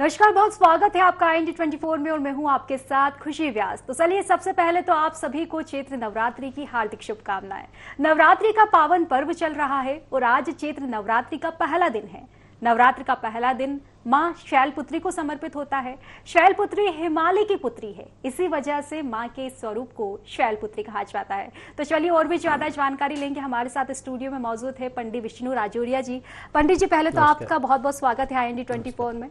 नमस्कार, बहुत स्वागत है आपका IND24 में और मैं हूं आपके साथ खुशी व्यास। तो चलिए सबसे पहले तो आप सभी को चैत्र नवरात्रि की हार्दिक शुभकामनाएं। नवरात्रि का पावन पर्व चल रहा है और आज चैत्र नवरात्रि का पहला दिन है। नवरात्र का पहला दिन माँ शैलपुत्री को समर्पित होता है। शैलपुत्री हिमालय की पुत्री है, इसी वजह से माँ के इस स्वरूप को शैलपुत्री कहा जाता है। तो चलिए और भी ज्यादा जानकारी लेंगे। हमारे साथ स्टूडियो में मौजूद है पंडित विष्णु राजौरिया जी। पंडित जी, पहले तो आपका बहुत बहुत स्वागत है IND24 में।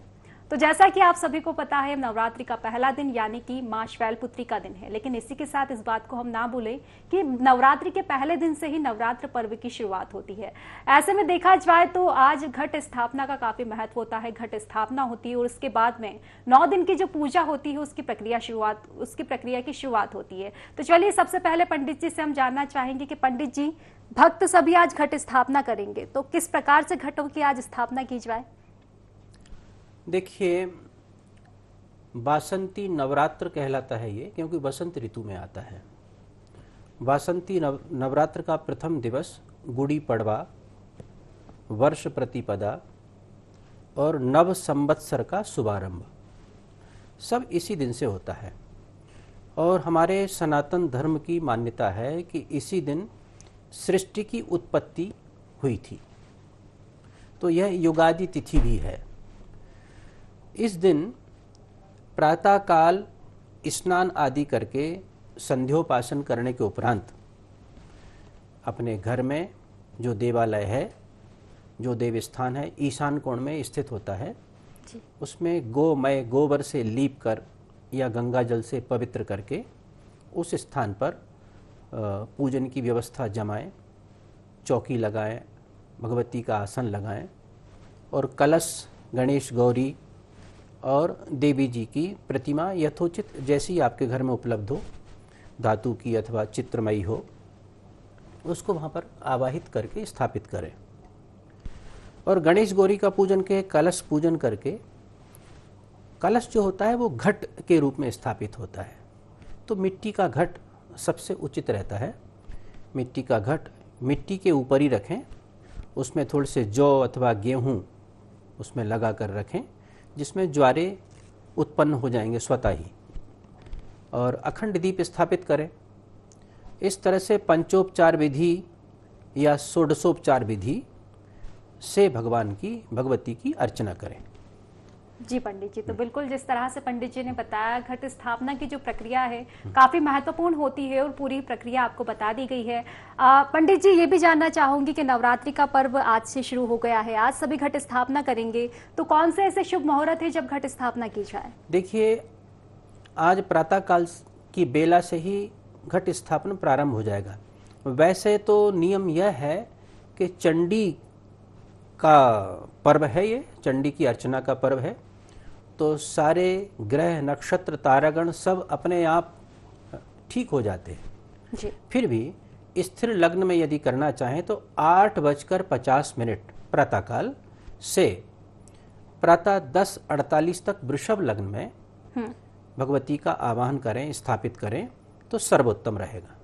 तो जैसा कि आप सभी को पता है, नवरात्रि का पहला दिन यानी कि मां शैलपुत्री का दिन है, लेकिन इसी के साथ इस बात को हम ना भूलें कि नवरात्रि के पहले दिन से ही नवरात्र पर्व की शुरुआत होती है। ऐसे में देखा जाए तो आज घट स्थापना का काफी महत्व होता है। घट स्थापना होती है और उसके बाद में 9 दिन की जो पूजा होती है उसकी प्रक्रिया की शुरुआत होती है। तो चलिए सबसे पहले पंडित जी से हम जानना चाहेंगे कि पंडित जी, भक्त सभी आज घट स्थापना करेंगे, तो किस प्रकार से घटों की आज स्थापना की जाए? देखिए, वासंती नवरात्र कहलाता है ये, क्योंकि बसंत ऋतु में आता है। वासंती नवरात्र का प्रथम दिवस गुड़ी पड़वा, वर्ष प्रतिपदा और नव संवत्सर का शुभारंभ सब इसी दिन से होता है। और हमारे सनातन धर्म की मान्यता है कि इसी दिन सृष्टि की उत्पत्ति हुई थी। तो यह युगादि तिथि भी है। इस दिन प्रातःकाल स्नान आदि करके संध्योपासन करने के उपरांत अपने घर में जो देवालय है, जो देव स्थान है, ईशान कोण में स्थित होता है, उसमें गोमय गोबर से लीप कर या गंगा जल से पवित्र करके उस स्थान पर पूजन की व्यवस्था जमाएं, चौकी लगाएं, भगवती का आसन लगाएं और कलश, गणेश, गौरी और देवी जी की प्रतिमा यथोचित जैसी आपके घर में उपलब्ध हो, धातु की अथवा चित्रमयी हो, उसको वहाँ पर आवाहित करके स्थापित करें। और गणेश गौरी का पूजन के कलश पूजन करके, कलश जो होता है वो घट के रूप में स्थापित होता है। तो मिट्टी का घट सबसे उचित रहता है। मिट्टी का घट मिट्टी के ऊपर ही रखें, उसमें थोड़े से जौ अथवा गेहूँ उसमें लगा कर रखें, जिसमें ज्वारे उत्पन्न हो जाएंगे स्वतः ही। और अखंड दीप स्थापित करें। इस तरह से पंचोपचार विधि या षोडशोपचार विधि से भगवती की अर्चना करें। जी पंडित जी, तो बिल्कुल जिस तरह से पंडित जी ने बताया, घट स्थापना की जो प्रक्रिया है काफी महत्वपूर्ण होती है और पूरी प्रक्रिया आपको बता दी गई है। पंडित जी, ये भी जानना चाहूंगी कि नवरात्रि का पर्व आज से शुरू हो गया है, आज सभी घट स्थापना करेंगे, तो कौन से ऐसे शुभ मुहूर्त है जब घट स्थापना की जाए? देखिए, आज प्रातःकाल की बेला से ही घट स्थापना प्रारंभ हो जाएगा। वैसे तो नियम यह है कि चंडी का पर्व है, ये चंडी की अर्चना का पर्व है, तो सारे ग्रह, नक्षत्र, तारागण सब अपने आप ठीक हो जाते हैं जी। फिर भी स्थिर लग्न में यदि करना चाहें तो 8:50 प्रातःकाल से प्रातः 10:48 तक वृषभ लग्न में भगवती का आवाहन करें, स्थापित करें, तो सर्वोत्तम रहेगा।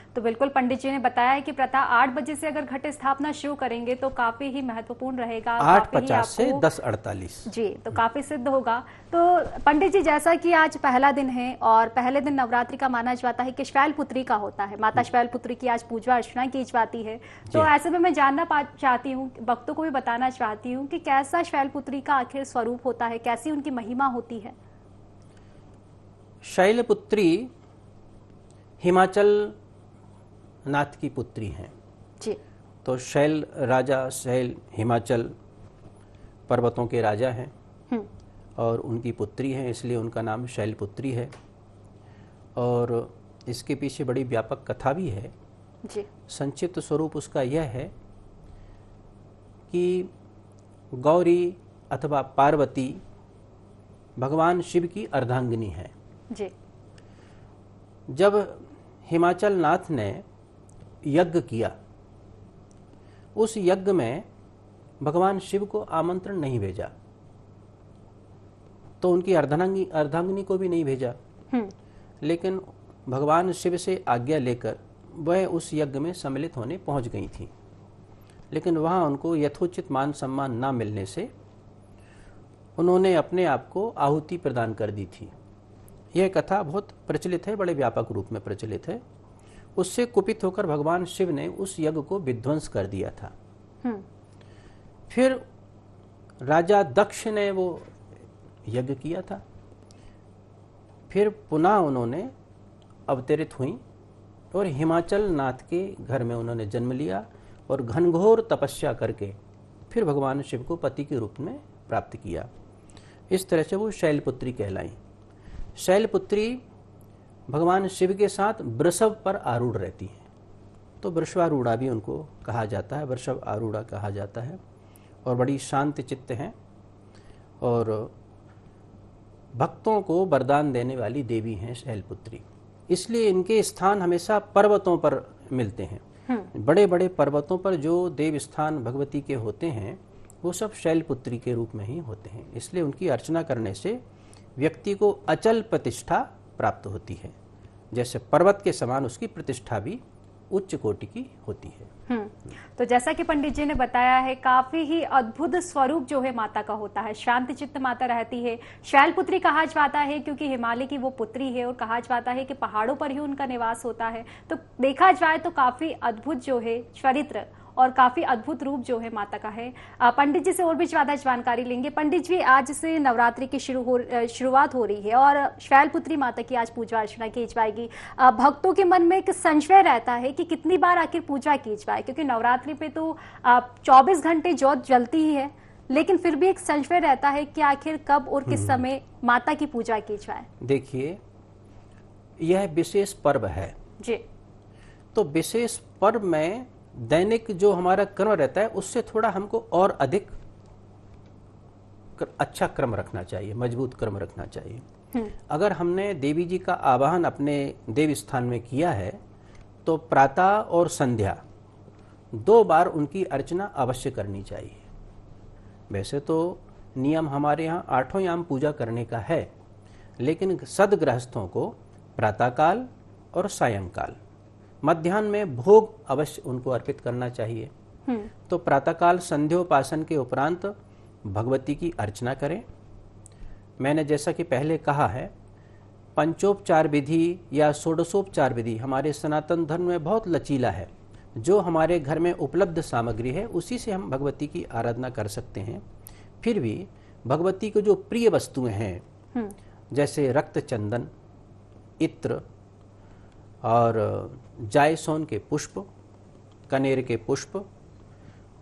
तो बिल्कुल पंडित जी ने बताया कि प्रातः 8 बजे से अगर घट स्थापना शुरू करेंगे तो काफी ही महत्वपूर्ण रहेगा। 8:50 से 10:48 जी, तो काफी सिद्ध होगा। तो पंडित जी, जैसा कि आज पहला दिन है और पहले दिन नवरात्रि का माना जाता है कि शैलपुत्री का होता है, माता शैलपुत्री की आज पूजा अर्चना की जाती है, तो ऐसे में मैं जानना चाहती हूँ, भक्तों को भी बताना चाहती हूँ कि कैसा शैलपुत्री का आखिर स्वरूप होता है, कैसी उनकी महिमा होती है? शैलपुत्री हिमाचल नाथ की पुत्री हैं जी। तो शैल राजा, शैल हिमाचल पर्वतों के राजा हैं और उनकी पुत्री हैं, इसलिए उनका नाम शैलपुत्री है। और इसके पीछे बड़ी व्यापक कथा भी है जी। संक्षिप्त स्वरूप उसका यह है कि गौरी अथवा पार्वती भगवान शिव की अर्धांगिनी है जी। जब हिमाचल नाथ ने यज्ञ किया, उस यज्ञ में भगवान शिव को आमंत्रण नहीं भेजा, तो उनकी अर्धांगिनी को भी नहीं भेजा, लेकिन भगवान शिव से आज्ञा लेकर वह उस यज्ञ में सम्मिलित होने पहुंच गई थी। लेकिन वहां उनको यथोचित मान सम्मान न मिलने से उन्होंने अपने आप को आहुति प्रदान कर दी थी। यह कथा बहुत प्रचलित है, बड़े व्यापक रूप में प्रचलित है। उससे कुपित होकर भगवान शिव ने उस यज्ञ को विध्वंस कर दिया था। फिर राजा दक्ष ने वो यज्ञ किया था। फिर पुनः उन्होंने अवतरित हुई और हिमाचल नाथ के घर में उन्होंने जन्म लिया और घनघोर तपस्या करके फिर भगवान शिव को पति के रूप में प्राप्त किया। इस तरह से वो शैलपुत्री कहलाई। शैलपुत्री भगवान शिव के साथ वृषभ पर आरूढ़ रहती है, तो वृषभारूढ़ा भी उनको कहा जाता है, वृषभ आरूढ़ा कहा जाता है। और बड़ी शांत चित्त हैं और भक्तों को वरदान देने वाली देवी हैं शैलपुत्री। इसलिए इनके स्थान हमेशा पर्वतों पर मिलते हैं। बड़े बड़े पर्वतों पर जो देव स्थान भगवती के होते हैं वो सब शैलपुत्री के रूप में ही होते हैं। इसलिए उनकी अर्चना करने से व्यक्ति को अचल प्रतिष्ठा प्राप्त होती है। जैसे पर्वत के समान उसकी प्रतिष्ठा भी उच्च कोटि की होती है। तो जैसा कि पंडित जी ने बताया है, काफी ही अद्भुत स्वरूप जो है माता का होता है। शांत चित्त माता रहती है। शैलपुत्री कहा जाता है क्योंकि हिमालय की वो पुत्री है और कहा जाता है कि पहाड़ों पर ही उनका निवास होता है। तो देखा जाए तो काफी अद्भुत जो है चरित्र और काफी अद्भुत रूप जो है माता का है। पंडित जी से और भी ज्यादा जानकारी लेंगे। पंडित जी, आज से नवरात्रि की शुरुआत हो रही है और शैलपुत्री माता की आज पूजा अर्चना की जाएगी। भक्तों के मन में एक संशय रहता है कि कितनी बार आखिर पूजा की जाए, क्योंकि नवरात्रि पे तो 24 घंटे ज्योत जलती ही है, लेकिन फिर भी एक संशय रहता है कि आखिर कब और किस समय माता की पूजा की जाए। देखिए, यह विशेष पर्व है जी, तो विशेष पर्व में दैनिक जो हमारा क्रम रहता है उससे थोड़ा हमको और अधिक अच्छा क्रम रखना चाहिए, मजबूत क्रम रखना चाहिए। अगर हमने देवी जी का आवाहन अपने देव स्थान में किया है तो प्रातः और संध्या 2 बार उनकी अर्चना अवश्य करनी चाहिए। वैसे तो नियम हमारे यहाँ 8 याम पूजा करने का है, लेकिन सदगृहस्थों को प्रातःकाल और सायंकाल, मध्याह्न में भोग अवश्य उनको अर्पित करना चाहिए। तो प्रातःकाल संध्योपासन के उपरांत भगवती की अर्चना करें। मैंने जैसा कि पहले कहा है, पंचोपचार विधि या षोडशोपचार विधि हमारे सनातन धर्म में बहुत लचीला है। जो हमारे घर में उपलब्ध सामग्री है उसी से हम भगवती की आराधना कर सकते हैं। फिर भी भगवती को जो प्रिय वस्तुएं हैं, जैसे रक्त चंदन, इत्र और जायसोन के पुष्प, कनेर के पुष्प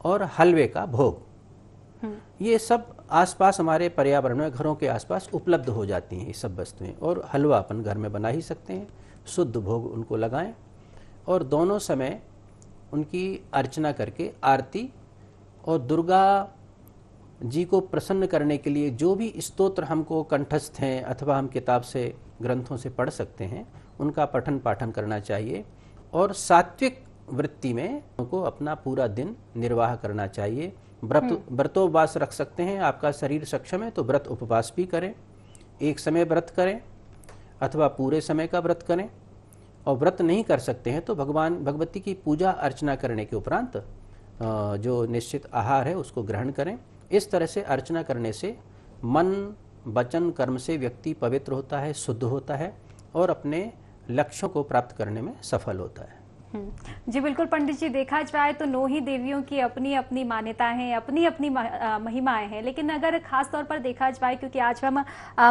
और हलवे का भोग, ये सब आसपास हमारे पर्यावरण में घरों के आसपास उपलब्ध हो जाती हैं ये सब वस्तुएं। और हलवा अपन घर में बना ही सकते हैं। शुद्ध भोग उनको लगाएं और दोनों समय उनकी अर्चना करके आरती और दुर्गा जी को प्रसन्न करने के लिए जो भी स्तोत्र हमको कंठस्थ हैं अथवा हम किताब से ग्रंथों से पढ़ सकते हैं उनका पठन पाठन करना चाहिए। और सात्विक वृत्ति में उनको अपना पूरा दिन निर्वाह करना चाहिए। व्रतोपवास रख सकते हैं, आपका शरीर सक्षम है तो व्रत उपवास भी करें, एक समय व्रत करें अथवा पूरे समय का व्रत करें। और व्रत नहीं कर सकते हैं तो भगवती की पूजा अर्चना करने के उपरांत जो निश्चित आहार है उसको ग्रहण करें। इस तरह से अर्चना करने से मन वचन कर्म से व्यक्ति पवित्र होता है, शुद्ध होता है और अपने लक्ष्यों को प्राप्त करने में सफल होता है। जी बिल्कुल पंडित जी, देखा जाए तो 9 ही देवियों की अपनी अपनी मान्यताएं हैं, अपनी अपनी महिमाएं हैं। लेकिन अगर खास तौर पर देखा जाए, क्योंकि आज हम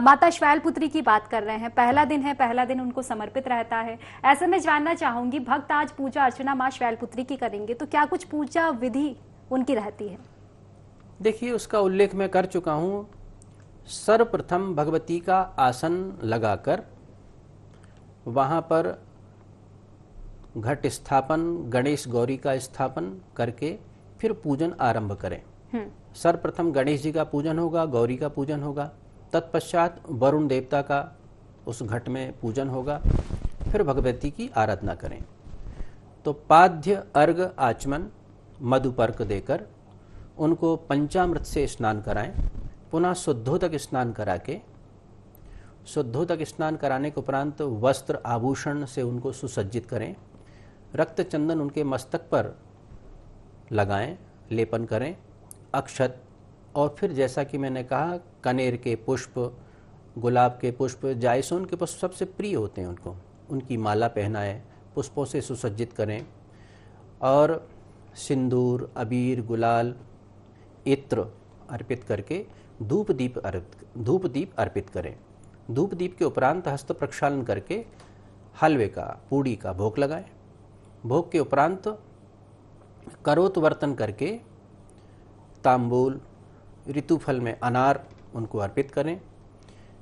माता शैलपुत्री की बात कर रहे हैं, पहला दिन है, पहला दिन उनको समर्पित रहता है। ऐसे में जानना चाहूंगी, भक्त आज पूजा अर्चना माँ शैलपुत्री की करेंगे तो क्या कुछ पूजा विधि उनकी रहती है? देखिए, उसका उल्लेख मैं कर चुका हूँ। सर्वप्रथम भगवती का आसन लगाकर वहाँ पर घट स्थापन, गणेश गौरी का स्थापन करके फिर पूजन आरंभ करें। सर्वप्रथम गणेश जी का पूजन होगा, गौरी का पूजन होगा, तत्पश्चात वरुण देवता का उस घट में पूजन होगा, फिर भगवती की आराधना करें। तो पाद्य, अर्घ, आचमन, मधुपर्क देकर उनको पंचामृत से स्नान कराएं। पुनः शुद्धोदक स्नान करा के, शुद्धोदक स्नान कराने के उपरांत वस्त्र आभूषण से उनको सुसज्जित करें। रक्त चंदन उनके मस्तक पर लगाएं, लेपन करें। अक्षत, और फिर जैसा कि मैंने कहा, कनेर के पुष्प, गुलाब के पुष्प, जायसोन के पुष्प सबसे प्रिय होते हैं उनको, उनकी माला पहनाएं, पुष्पों से सुसज्जित करें और सिंदूर, अबीर, गुलाल, इत्र अर्पित करके धूप दीप अर्पित करें। धूप दीप के उपरांत हस्त प्रक्षालन करके हलवे का, पूड़ी का भोग लगाएं। भोग के उपरांत करोत वर्तन करके तांबूल, ऋतुफल में अनार उनको अर्पित करें।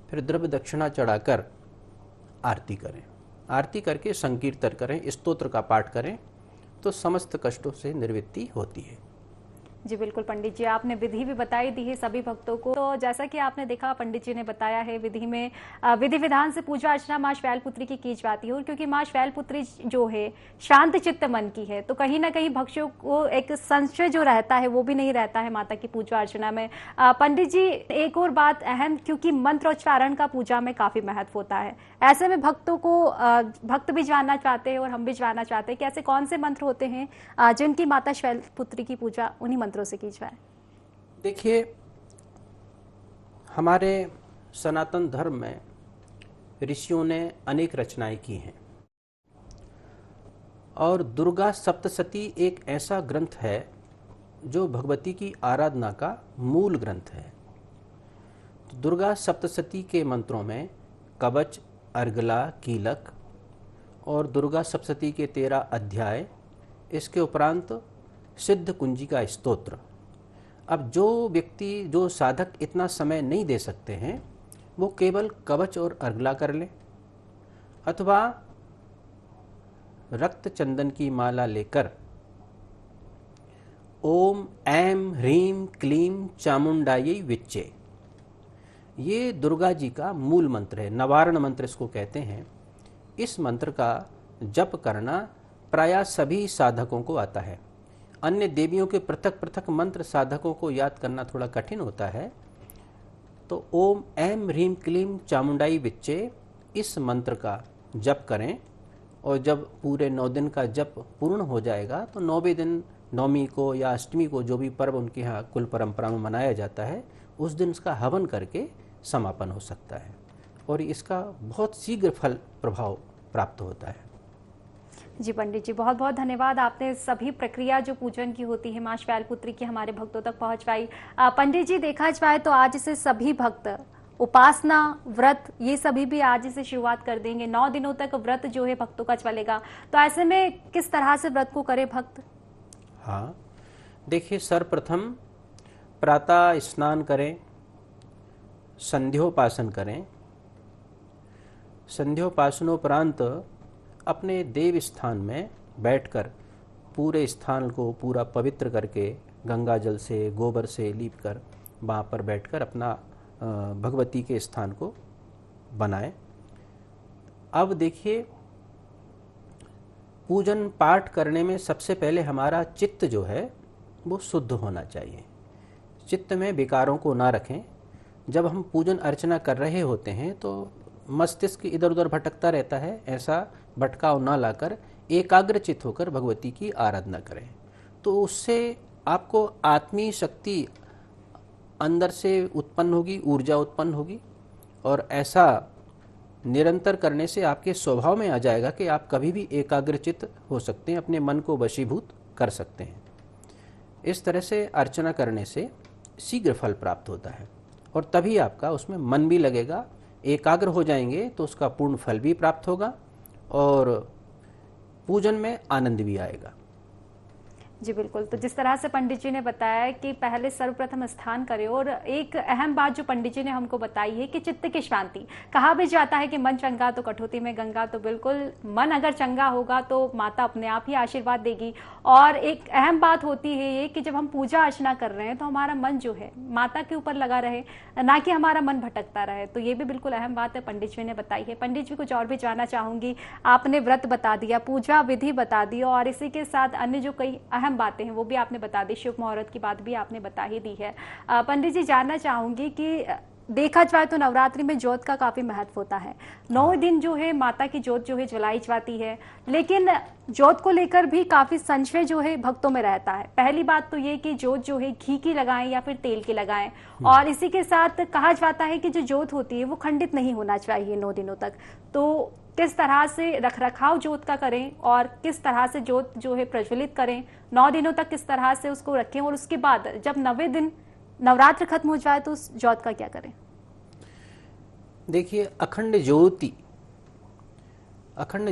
फिर द्रव्य दक्षिणा चढ़ाकर आरती करें। आरती करके संकीर्तन करें, स्तोत्र का पाठ करें, तो समस्त कष्टों से निवृत्ति होती है। जी बिल्कुल पंडित जी, आपने विधि भी बताई दी है सभी भक्तों को। तो जैसा कि आपने देखा, पंडित जी ने बताया है, विधि में विधि विधान से पूजा अर्चना माँ शैलपुत्री की जाती है। और क्योंकि माँ शैलपुत्री जो है शांत चित्त मन की है, तो कहीं ना कहीं भक्तों को एक संशय जो रहता है वो भी नहीं रहता है माता की पूजा अर्चना में। पंडित जी, एक और बात अहम, क्योंकि मंत्रोच्चारण का पूजा में काफी महत्व होता है, ऐसे में भक्तों को भक्त भी जानना चाहते हैं और हम भी जानना चाहते हैं कि ऐसे कौन से मंत्र होते हैं जिनकी माता शैलपुत्री की पूजा उन्हीं मंत्रों से की जाए। देखिए, हमारे सनातन धर्म में ऋषियों ने अनेक रचनाएं की हैं और दुर्गा सप्तशती एक ऐसा ग्रंथ है जो भगवती की आराधना का मूल ग्रंथ है। तो दुर्गा सप्तशती के मंत्रों में कवच, अर्गला, कीलक और दुर्गा सप्तशती के 13 अध्याय, इसके उपरांत सिद्ध कुंजी का स्तोत्र। अब जो व्यक्ति, जो साधक इतना समय नहीं दे सकते हैं, वो केवल कवच और अर्गला कर लें, अथवा रक्त चंदन की माला लेकर ओम ऐं ह्रीं क्लीं चामुंडायै विच्चे, ये दुर्गा जी का मूल मंत्र है, नवारण मंत्र इसको कहते हैं। इस मंत्र का जप करना प्रायः सभी साधकों को आता है। अन्य देवियों के पृथक पृथक मंत्र साधकों को याद करना थोड़ा कठिन होता है। तो ओम ऐं ह्रीं क्लीं चामुंडाई विच्चे, इस मंत्र का जप करें और जब पूरे 9 दिन का जप पूर्ण हो जाएगा तो 9वें दिन, नवमी को या अष्टमी को, जो भी पर्व उनके यहाँ कुल परंपरा में मनाया जाता है, उस दिन इसका हवन करके समापन हो सकता है और इसका बहुत शीघ्र फल प्रभाव प्राप्त होता है। जी पंडित जी, बहुत बहुत धन्यवाद। आपने सभी प्रक्रिया जो पूजन की होती है माँ शैलपुत्री की हमारे भक्तों तक पहुंचवाई। पंडित जी, देखा जाए तो आज से सभी भक्त उपासना, व्रत, ये सभी भी आज से शुरुआत कर देंगे। 9 दिनों तक व्रत जो है भक्तों का चलेगा, तो ऐसे में किस तरह से व्रत को करे भक्त? हाँ, देखिए, सर्वप्रथम प्रातः स्नान करें, संध्योपासन करें। संध्योपासनोपरांत अपने देव स्थान में बैठकर पूरे स्थान को पूरा पवित्र करके गंगा जल से, गोबर से लीप कर वहाँ पर बैठकर अपना भगवती के स्थान को बनाएं। अब देखिए, पूजन पाठ करने में सबसे पहले हमारा चित्त जो है वो शुद्ध होना चाहिए। चित्त में विकारों को ना रखें। जब हम पूजन अर्चना कर रहे होते हैं तो मस्तिष्क इधर उधर भटकता रहता है, ऐसा भटकाव ना लाकर एकाग्रचित होकर भगवती की आराधना करें। तो उससे आपको आत्मीय शक्ति अंदर से उत्पन्न होगी, ऊर्जा उत्पन्न होगी और ऐसा निरंतर करने से आपके स्वभाव में आ जाएगा कि आप कभी भी एकाग्रचित हो सकते हैं, अपने मन को वशीभूत कर सकते हैं। इस तरह से अर्चना करने से शीघ्र फल प्राप्त होता है और तभी आपका उसमें मन भी लगेगा, एकाग्र हो जाएंगे तो उसका पूर्ण फल भी प्राप्त होगा और पूजन में आनंद भी आएगा। जी बिल्कुल। तो जिस तरह से पंडित जी ने बताया कि पहले सर्वप्रथम स्थान करें, और एक अहम बात जो पंडित जी ने हमको बताई है कि चित्त की शांति, कहा भी जाता है कि मन चंगा तो कटौती में गंगा, तो बिल्कुल मन अगर चंगा होगा तो माता अपने आप ही आशीर्वाद देगी। और एक अहम बात होती है ये कि जब हम पूजा अर्चना कर रहे हैं तो हमारा मन जो है माता के ऊपर लगा रहे, ना कि हमारा मन भटकता रहे। तो ये भी बिल्कुल अहम बात है पंडित जी ने बताई है। पंडित जी, कुछ और भी जानना चाहूंगी। आपने व्रत बता दिया, पूजा विधि बता दी और इसी के साथ अन्य जो कई अहम बातें हैं वो भी आपने बता दी, शुभ मुहूर्त की बात भी आपने बता ही दी है। पंडित जी, जानना चाहूंगी कि देखा जाए तो नवरात्रि में जोत का काफी महत्व होता है। 9 दिन जो है माता की जोत जो है जलाई जाती है, लेकिन जोत को लेकर भी काफी संशय जो है भक्तों में रहता है। पहली बात तो ये कि जोत जो है घी की लगाएं या फिर तेल की लगाएं, और इसी के साथ कहा जाता है कि जो जोत होती है वो खंडित नहीं होना चाहिए 9 दिनों तक। तो किस तरह से रखरखाव जोत का करें और किस तरह से जोत जो है प्रज्वलित करें, 9 दिनों तक किस तरह से उसको रखें, और उसके बाद जब 9वें दिन नवरात्र खत्म हो जाए तो उस जोत का क्या करें? देखिए, अखंड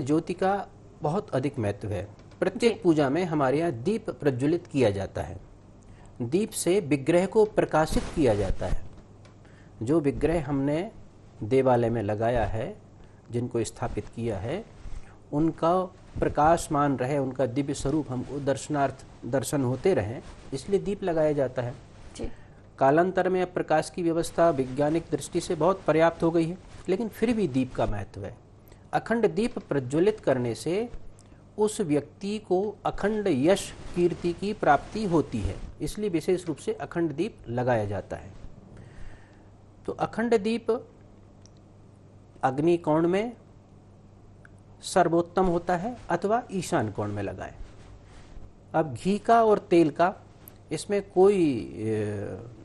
ज्योति का बहुत अधिक महत्व है। प्रत्येक पूजा में हमारे यहाँ दीप प्रज्वलित किया जाता है। दीप से विग्रह को प्रकाशित किया जाता है। जो विग्रह हमने देवालय में लगाया है, जिनको स्थापित किया है, उनका प्रकाशमान रहे, उनका दिव्य स्वरूप हमको दर्शन होते रहे, इसलिए दीप लगाया जाता है। कालांतर में अब प्रकाश की व्यवस्था वैज्ञानिक दृष्टि से बहुत पर्याप्त हो गई है, लेकिन फिर भी दीप का महत्व है। अखंड दीप प्रज्वलित करने से उस व्यक्ति को अखंड यश कीर्ति की प्राप्ति होती है, इसलिए विशेष रूप से अखंड दीप लगाया जाता है। तो अखंड दीप अग्नि कोण में सर्वोत्तम होता है अथवा ईशान कोण में लगाएं। अब घी का और तेल का इसमें कोई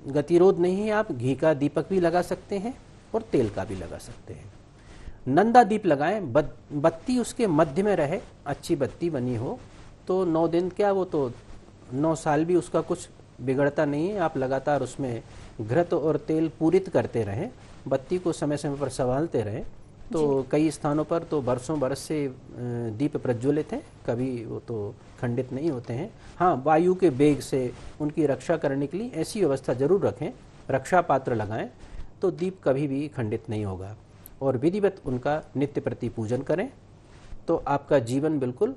गतिरोध नहीं है। आप घी का दीपक भी लगा सकते हैं और तेल का भी लगा सकते हैं। नंदा दीप लगाएं, बत्ती उसके मध्य में रहे, अच्छी बत्ती बनी हो तो 9 दिन क्या, वो तो 9 साल भी उसका कुछ बिगड़ता नहीं है। आप लगातार उसमें घृत और तेल पूरित करते रहें, बत्ती को समय समय पर संभालते रहें, तो कई स्थानों पर तो बरसों बरस से दीप प्रज्वलित हैं, कभी वो तो खंडित नहीं होते हैं। हाँ, वायु के वेग से उनकी रक्षा करने के लिए ऐसी व्यवस्था जरूर रखें, रक्षा पात्र लगाएं, तो दीप कभी भी खंडित नहीं होगा। और विधिवत उनका नित्य प्रति पूजन करें तो आपका जीवन बिल्कुल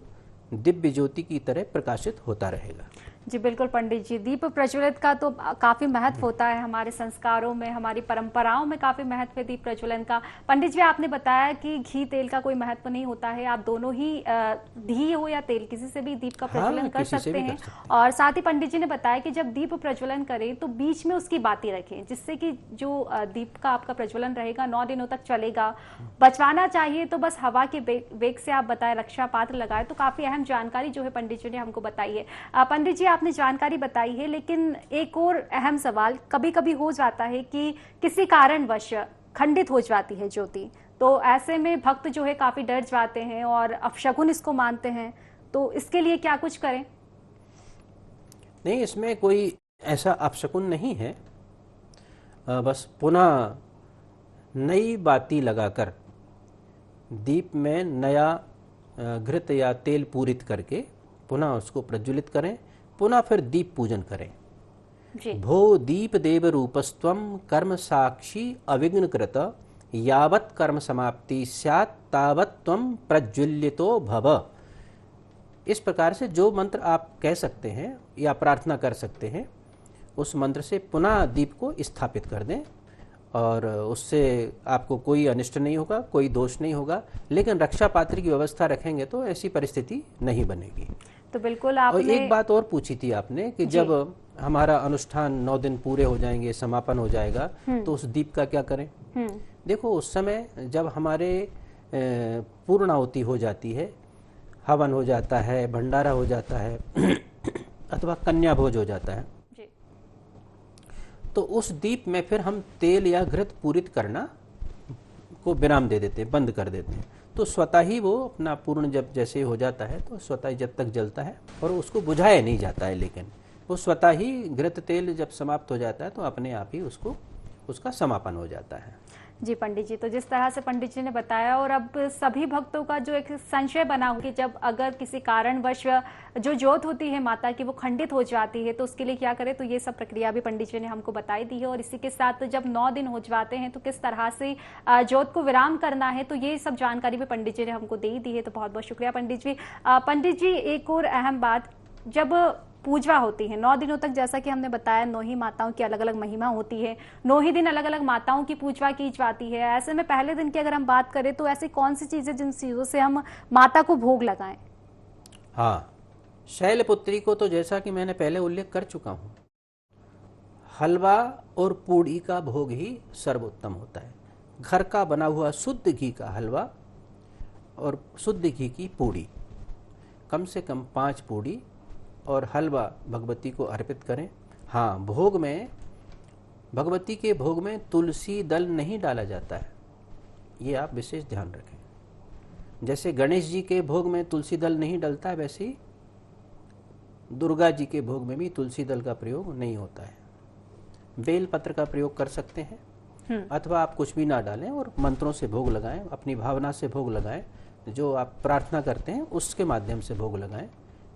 दिव्य ज्योति की तरह प्रकाशित होता रहेगा। जी बिल्कुल पंडित जी, दीप प्रज्वलित का तो काफी महत्व होता है, हमारे संस्कारों में, हमारी परंपराओं में काफी महत्व है दीप प्रज्वलन का। पंडित जी, आपने बताया कि घी तेल का कोई महत्व नहीं होता है, आप दोनों ही घी हो या तेल, किसी से भी दीप का प्रज्वलन कर सकते हैं। और साथ ही पंडित जी ने बताया कि जब दीप प्रज्वलन करें तो बीच में उसकी बाती रखें, जिससे कि जो दीप का आपका प्रज्वलन रहेगा 9 दिनों तक चलेगा। बचवाना चाहिए तो बस हवा के वेग से आप बताए रक्षा पात्र लगाए, तो काफी अहम जानकारी जो है पंडित जी ने हमको बताई है। पंडित जी, आपने जानकारी बताई है, लेकिन एक और अहम सवाल कभी कभी हो जाता है कि किसी कारणवश खंडित हो जाती है ज्योति, तो ऐसे में भक्त जो है काफी डर जाते हैं और अपशकुन इसको मानते हैं, तो इसके लिए क्या कुछ करें? नहीं, इसमें कोई ऐसा अपशकुन नहीं है। बस पुनः नई बाती लगाकर दीप में नया घृत या तेल पूरित करके पुनः उसको प्रज्वलित करें, पुनः फिर दीप पूजन करें। भो दीप देव रूपस्त्वम कर्म साक्षी अविघ्न कृत, यावत् कर्म समाप्ति स्यात् तावत् त्वं प्रज्वलितो भव। इस प्रकार से जो मंत्र आप कह सकते हैं या प्रार्थना कर सकते हैं, उस मंत्र से पुनः दीप को स्थापित कर दें और उससे आपको कोई अनिष्ट नहीं होगा, कोई दोष नहीं होगा। लेकिन रक्षा पात्र की व्यवस्था रखेंगे तो ऐसी परिस्थिति नहीं बनेगी। तो बिल्कुल आपने और एक बात और पूछी थी आपने कि जब हमारा अनुष्ठान 9 दिन पूरे हो जाएंगे, समापन हो जाएगा, तो उस दीप का क्या करें? देखो, उस समय जब हमारे पूर्णाहुति हो जाती है, हवन हो जाता है, भंडारा हो जाता है अथवा कन्या भोज हो जाता है, तो उस दीप में फिर हम तेल या घृत पूरित करना को विराम दे देते हैं, बंद कर देते हैं। तो स्वतः ही वो अपना पूर्ण जब जैसे हो जाता है तो स्वतः जब तक जलता है और उसको बुझाया नहीं जाता है, लेकिन वो स्वतः ही घृत तेल जब समाप्त हो जाता है तो अपने आप ही उसका समापन हो जाता है। जी पंडित जी, तो जिस तरह से पंडित जी ने बताया, और अब सभी भक्तों का जो एक संशय बना हो कि जब अगर किसी कारणवश जो ज्योत होती है माता की वो खंडित हो जाती है तो उसके लिए क्या करें, तो ये सब प्रक्रिया भी पंडित जी ने हमको बताई दी है। और इसी के साथ जब 9 दिन हो जाते हैं तो किस तरह से ज्योत को विराम करना है, तो ये सब जानकारी भी पंडित जी ने हमको दे दी है। तो बहुत बहुत शुक्रिया पंडित जी। पंडित जी, एक और अहम बात, जब पूजा होती है 9 दिनों तक, जैसा कि हमने बताया 9 ही माताओं की अलग अलग महिमा होती है, 9 ही दिन अलग अलग माताओं की पूजा की जाती है। ऐसे में पहले दिन की अगर हम बात करें तो ऐसी कौन सी चीजें जिन चीजों से हम माता को भोग लगाएं? हाँ, शैलपुत्री को तो जैसा कि मैंने पहले उल्लेख कर चुका हूं, हलवा और पूड़ी का भोग ही सर्वोत्तम होता है। घर का बना हुआ शुद्ध घी का हलवा और शुद्ध घी की पूड़ी, कम से कम 5 पूड़ी और हलवा भगवती को अर्पित करें। हाँ, भोग में, भगवती के भोग में तुलसी दल नहीं डाला जाता है, ये आप विशेष ध्यान रखें। जैसे गणेश जी के भोग में तुलसी दल नहीं डलता है, वैसे ही दुर्गा जी के भोग में भी तुलसी दल का प्रयोग नहीं होता है। बेल पत्र का प्रयोग कर सकते हैं, अथवा आप कुछ भी ना डालें और मंत्रों से भोग लगाएं, अपनी भावना से भोग लगाएं, जो आप प्रार्थना करते हैं उसके माध्यम से भोग लगाएं।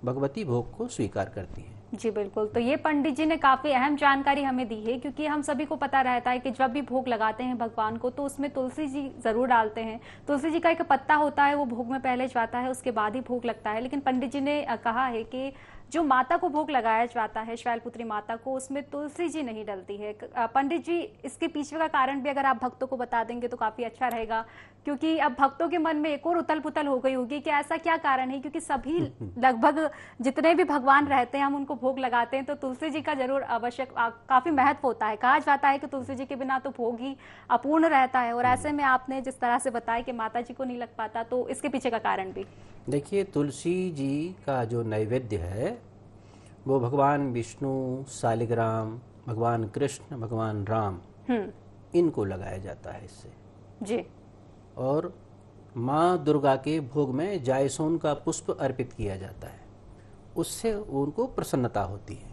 भगवती भोग को स्वीकार करती हैं। जी बिल्कुल, तो ये पंडित जी ने काफी अहम जानकारी हमें दी है, क्योंकि हम सभी को पता रहता है कि जब भी भोग लगाते हैं भगवान को तो उसमें तुलसी जी जरूर डालते हैं। तुलसी जी का एक पत्ता होता है, वो भोग में पहले जाता है, उसके बाद ही भोग लगता है। लेकिन पंडित जी ने कहा है कि जो माता को भोग लगाया जाता है, शैलपुत्री माता को, उसमें तुलसी जी नहीं डलती है। पंडित जी, इसके पीछे का कारण भी अगर आप भक्तों को बता देंगे तो काफी अच्छा रहेगा, क्योंकि अब भक्तों के मन में एक और उथल पुथल हो गई होगी कि ऐसा क्या कारण है, क्योंकि सभी लगभग जितने भी भगवान रहते हैं हम उनको भोग लगाते हैं तो तुलसी जी का जरूर आवश्यक काफी महत्व होता है। कहा जाता है कि तुलसी जी के बिना तो भोग ही अपूर्ण रहता है, और ऐसे में आपने जिस तरह से बताया कि माता जी को नहीं लग पाता, तो इसके पीछे का कारण भी। देखिए, तुलसी जी का जो नैवेद्य है वो भगवान विष्णु, शालिग्राम, भगवान कृष्ण, भगवान राम, इनको लगाया जाता है इससे जी। और माँ दुर्गा के भोग में जायसोन का पुष्प अर्पित किया जाता है, उससे उनको प्रसन्नता होती है।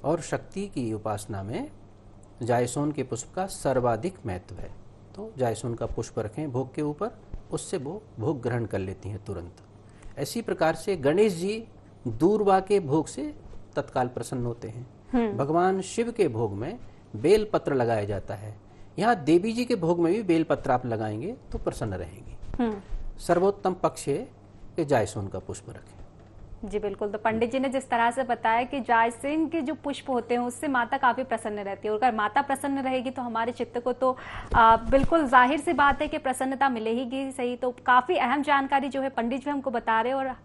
और शक्ति की उपासना में जायसोन के पुष्प का सर्वाधिक महत्व है, तो जायसोन का पुष्प रखें भोग के ऊपर, उससे वो भोग ग्रहण कर लेती हैं तुरंत। इसी प्रकार से गणेश जी दूर्वा के भोग से तत्काल प्रसन्न होते हैं। भगवान शिव के भोग में बेल पत्र लगाया जाता है, यहाँ देवी जी के भोग में भी बेल पत्र आप लगाएंगे तो प्रसन्न रहेंगे। सर्वोत्तम पक्ष है कि जायसोन का पुष्प रखें। जी बिल्कुल, तो पंडित जी ने जिस तरह से बताया कि जायसोन के जो पुष्प होते हैं उससे माता काफी प्रसन्न रहती है, और अगर माता प्रसन्न रहेगी तो हमारे चित्त को तो बिल्कुल जाहिर सी बात है कि प्रसन्नता मिलेगी सही। तो काफी अहम जानकारी जो है पंडित जी हमको बता रहे हैं, और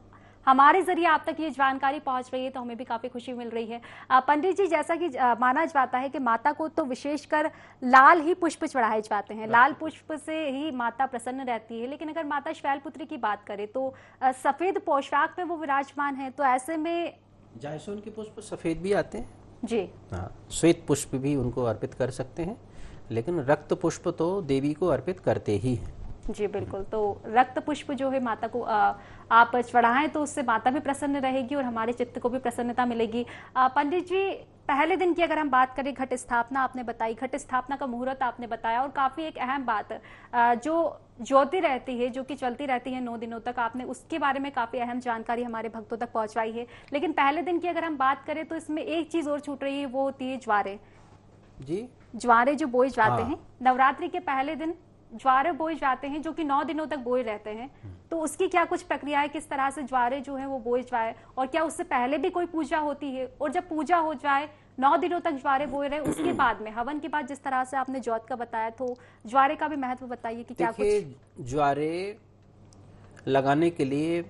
हमारे जरिए आप तक ये जानकारी पहुंच रही है तो हमें भी काफी खुशी मिल रही है। पंडित जी, जैसा कि माना जाता है कि माता को तो विशेषकर लाल ही पुष्प चढ़ाए जाते हैं, लाल पुष्प से ही माता प्रसन्न रहती है। लेकिन अगर माता शैलपुत्री की बात करें तो सफेद पोशाक में वो विराजमान है, तो ऐसे में जायसोन के पुष्प सफेद भी आते हैं जी। हाँ, श्वेत पुष्प भी उनको अर्पित कर सकते हैं, लेकिन रक्त पुष्प तो देवी को अर्पित करते ही हैं। जी बिल्कुल, तो रक्त पुष्प जो है माता को आप चढ़ाएं तो उससे माता भी प्रसन्न रहेगी और हमारे चित्त को भी प्रसन्नता मिलेगी। पंडित जी, पहले दिन की अगर हम बात करें, घट स्थापना आपने बताई, घट स्थापना का मुहूर्त आपने बताया, और काफी एक अहम बात जो ज्योति रहती है, जो कि चलती रहती है 9 दिनों तक, आपने उसके बारे में काफी अहम जानकारी हमारे भक्तों तक पहुंचवाई है। लेकिन पहले दिन की अगर हम बात करें तो इसमें एक चीज और छूट रही है, वो होती है ज्वारे जी। ज्वारे जो बोए जाते हैं नवरात्रि के पहले दिन, ज्वारे बोए जाते हैं जो कि 9 दिनों तक बोए रहते हैं, तो उसकी क्या कुछ प्रक्रिया है, किस तरह से ज्वारे जो है वो बोए जाए, और क्या उससे पहले भी कोई पूजा होती है, और जब पूजा हो जाए 9 दिनों तक ज्वारे बोए रहे उसके बाद में हवन के बाद जिस तरह से आपने ज्योत का बताया, तो ज्वारे का भी महत्व बताइए कि क्या कुछ। ज्वारे लगाने के लिए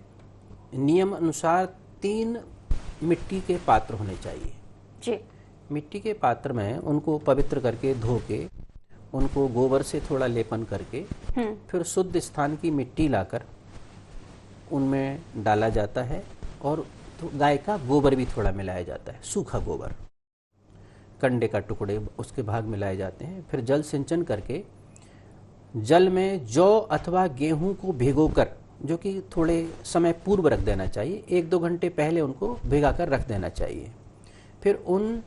नियम अनुसार 3 मिट्टी के पात्र होने चाहिए जी। मिट्टी के पात्र में उनको पवित्र करके धो के, उनको गोबर से थोड़ा लेपन करके, फिर शुद्ध स्थान की मिट्टी लाकर उनमें डाला जाता है, और तो गाय का गोबर भी थोड़ा मिलाया जाता है, सूखा गोबर, कंडे का टुकड़े उसके भाग मिलाए जाते हैं। फिर जल सिंचन करके जल में जौ अथवा गेहूं को भिगोकर, जो कि थोड़े समय पूर्व रख देना चाहिए, 1-2 घंटे पहले उनको भिगाकर रख देना चाहिए। फिर उन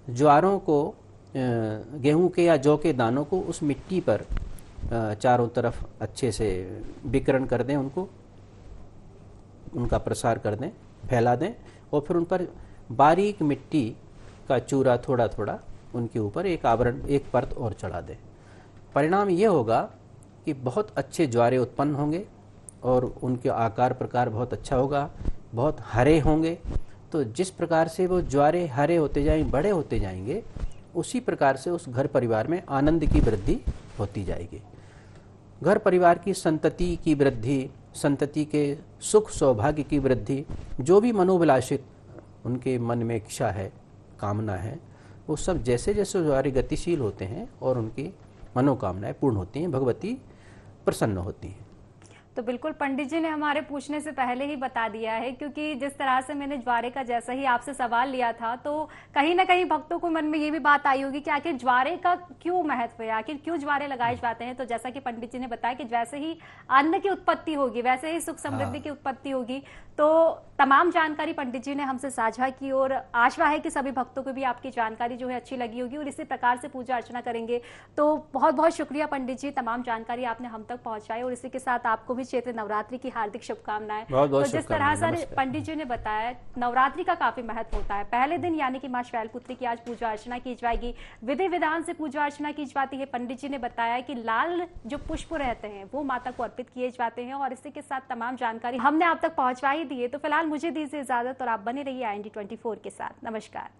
ज्वारों को, गेहूं के या जौ के दानों को उस मिट्टी पर चारों तरफ अच्छे से विकिरण कर दें, उनका प्रसार कर दें, फैला दें, और फिर उन पर बारीक मिट्टी का चूरा थोड़ा थोड़ा उनके ऊपर एक आवरण, एक परत और चढ़ा दें। परिणाम ये होगा कि बहुत अच्छे ज्वारे उत्पन्न होंगे और उनके आकार प्रकार बहुत अच्छा होगा, बहुत हरे होंगे। तो जिस प्रकार से वो ज्वारे हरे होते जाएंगे, बड़े होते जाएंगे, उसी प्रकार से उस घर परिवार में आनंद की वृद्धि होती जाएगी। घर परिवार की संतति की वृद्धि, संतति के सुख सौभाग्य की वृद्धि, जो भी मनोभिलाषित उनके मन में इच्छा है, कामना है, वो सब जैसे जैसे द्वारे गतिशील होते हैं और उनकी मनोकामनाएं पूर्ण होती हैं, भगवती प्रसन्न होती हैं। तो बिल्कुल पंडित जी ने हमारे पूछने से पहले ही बता दिया है, क्योंकि जिस तरह से मैंने ज्वारे का जैसा ही आपसे सवाल लिया था तो कहीं ना कहीं भक्तों को मन में ये भी बात आई होगी कि आखिर ज्वारे का क्यों महत्व है, आखिर क्यों ज्वारे लगाए जाते हैं। तो जैसा कि पंडित जी ने बताया कि जैसे ही अन्न की उत्पत्ति होगी वैसे ही सुख समृद्धि की उत्पत्ति होगी। तो तमाम जानकारी पंडित जी ने हमसे साझा की और आशा है कि सभी भक्तों को भी आपकी जानकारी जो है अच्छी लगी होगी और इसी प्रकार से पूजा अर्चना करेंगे। तो बहुत बहुत शुक्रिया पंडित जी, तमाम जानकारी आपने हम तक पहुंचाई और इसी के साथ आपको भी चैत्र नवरात्रि की हार्दिक शुभकामनाएं। तो जिस तरह से पंडित जी ने बताया नवरात्रि का काफी महत्व होता है। पहले दिन यानी कि मां शैलपुत्री की आज पूजा अर्चना की जाएगी, विधि विधान से पूजा अर्चना की जाती है। पंडित जी ने बताया कि लाल जो पुष्प रहते हैं वो माता को अर्पित किए जाते हैं और इसी के साथ तमाम जानकारी हमने आप तक पहुंचाई दी है। तो फिलहाल मुझे दीजिए इजाजत और आप बने रहिए IND 24 के साथ। नमस्कार।